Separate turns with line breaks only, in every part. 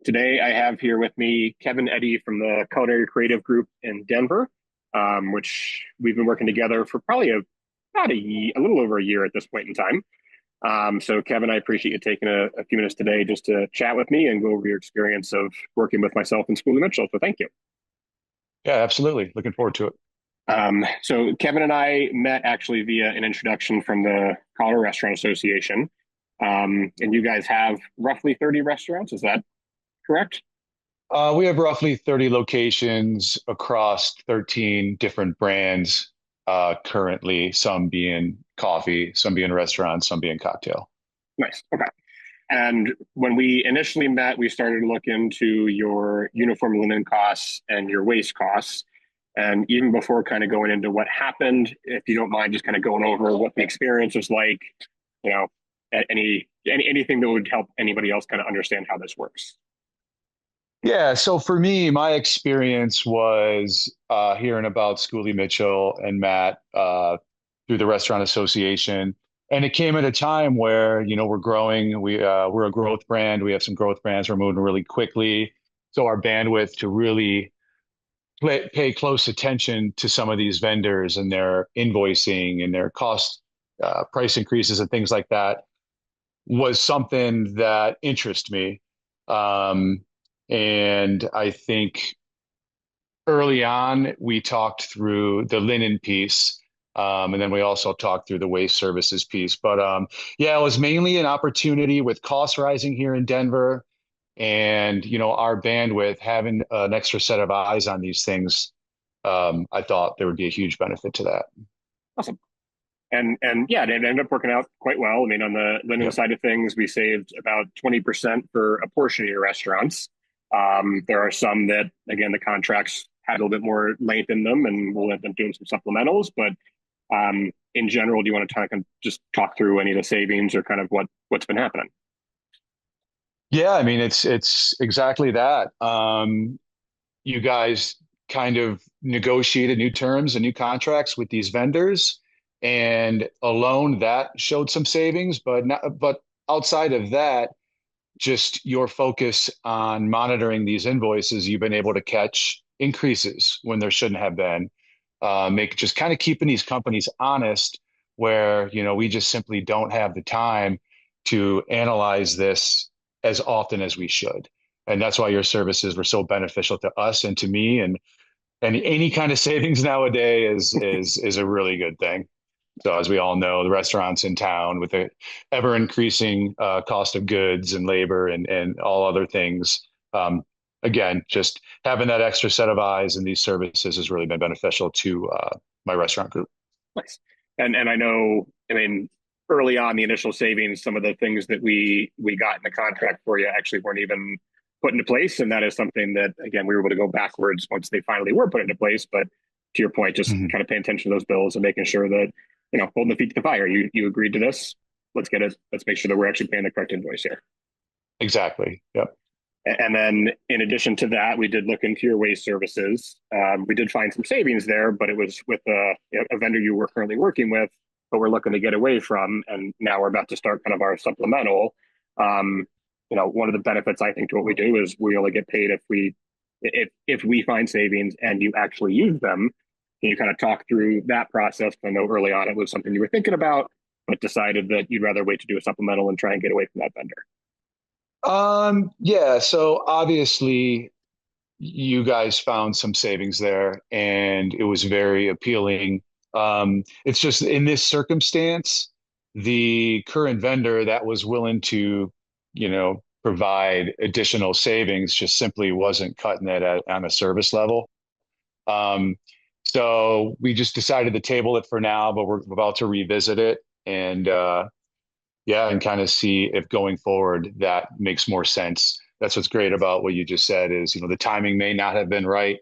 Today I have here with me Kevin Eddy from the Culinary Creative Group in Denver, which we've been working together for probably a little over a year at this point in time. So Kevin, I appreciate you taking a few minutes today just to chat with me and go over your experience of working with myself and Schooley Mitchell. So thank you.
Yeah, absolutely. Looking forward to it.
So Kevin and I met actually via an introduction from the Colorado Restaurant Association. And you guys have roughly 30 restaurants, is that correct?
We have roughly 30 locations across 13 different brands currently, some being coffee, some being restaurants, some being cocktail.
Nice. Okay. And when we initially met, we started to look into your uniform linen costs and your waste costs. And even before kind of going into what happened, if you don't mind just kind of going over what the experience was like, you know, anything that would help anybody else kind of understand how this works.
Yeah, so for me, my experience was hearing about Schooley Mitchell and Matt through the Restaurant Association. And it came at a time where, we're growing. We're a growth brand. We have some growth brands. We're moving really quickly. So our bandwidth to really pay close attention to some of these vendors and their invoicing and their cost price increases and things like that was something that interested me. Um, and I think early on we talked through the linen piece. And then we also talked through the waste services piece. But yeah, it was mainly an opportunity with costs rising here in Denver and our bandwidth having an extra set of eyes on these things. I thought there would be a huge benefit to that.
Awesome. And yeah, it ended up working out quite well. I mean, on the linen
Yep.
side of things, we saved about 20% for a portion of your restaurants. There are some that, again, the contracts had a little bit more length in them, and we'll end up doing some supplementals. But in general, do you want to just talk through any of the savings or kind of what's been happening?
Yeah, I mean it's exactly that. You guys kind of negotiated new terms and new contracts with these vendors, and alone that showed some savings, but outside of that, just your focus on monitoring these invoices, you've been able to catch increases when there shouldn't have been. Make just kind of keeping these companies honest, where we just simply don't have the time to analyze this as often as we should. And that's why your services were so beneficial to us and to me. And any kind of savings nowadays is a really good thing. So as we all know, the restaurants in town with the ever increasing cost of goods and labor and all other things. Um, Again, just having that extra set of eyes in these services has really been beneficial to my restaurant group.
Nice. And I know, I mean, early on the initial savings, some of the things that we got in the contract for you actually weren't even put into place, and that is something that again we were able to go backwards once they finally were put into place. But to your point, just
Mhm.
kind of paying attention to those bills and making sure that holding the feet to the fire. You agreed to this. Let's get it. Let's make sure that we're actually paying the correct invoice here.
Exactly. Yep.
And then in addition to that, we did look into your waste services. We did find some savings there, but it was with a vendor you were currently working with, but we're looking to get away from. And now we're about to start kind of our supplemental. Um, one of the benefits I think to what we do is we only get paid if we find savings and you actually use them. Can you kind of talk through that process? I know early on it was something you were thinking about, but decided that you'd rather wait to do a supplemental and try and get away from that vendor.
Yeah, so obviously you guys found some savings there and it was very appealing. It's just in this circumstance, the current vendor that was willing to, provide additional savings just simply wasn't cutting it on a service level. Um, so we just decided to table it for now, but we're about to revisit it and yeah, and kind of see if going forward that makes more sense. That's what's great about what you just said is, the timing may not have been right,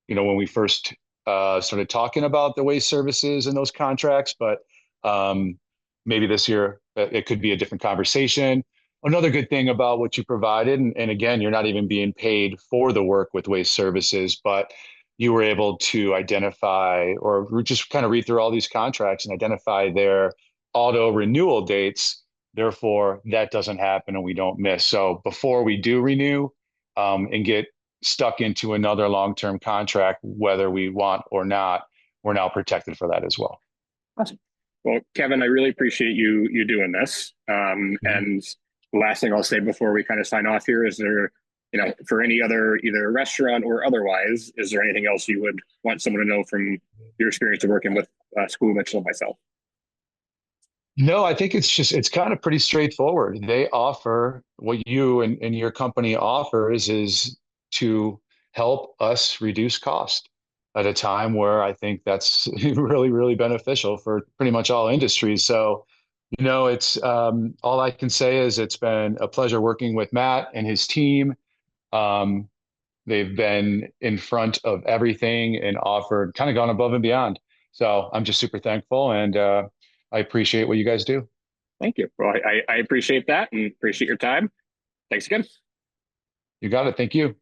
when we first started talking about the waste services and those contracts, but um, maybe this year it could be a different conversation. Another good thing about what you provided, and again, you're not even being paid for the work with waste services, but you were able to identify or just kind of read through all these contracts and identify their auto renewal dates. Therefore, that doesn't happen and we don't miss. So before we do renew, and get stuck into another long-term contract, whether we want or not, we're now protected for that as well.
Awesome. Well, Kevin, I really appreciate you doing this.
Mhm.
And the last thing I'll say before we kind of sign off here is there, for any other either restaurant or otherwise, is there anything else you would want someone to know from your experience of working with School Mitchell and myself?
No, I think it's kind of pretty straightforward. They offer what you and your company offers is to help us reduce cost at a time where I think that's really, really beneficial for pretty much all industries. So, it's all I can say is it's been a pleasure working with Matt and his team. Um, they've been in front of everything and offered kind of gone above and beyond. So I'm just super thankful and I appreciate what you guys do.
Thank you. Well, I appreciate that and appreciate your time. Thanks again.
You got it. Thank you.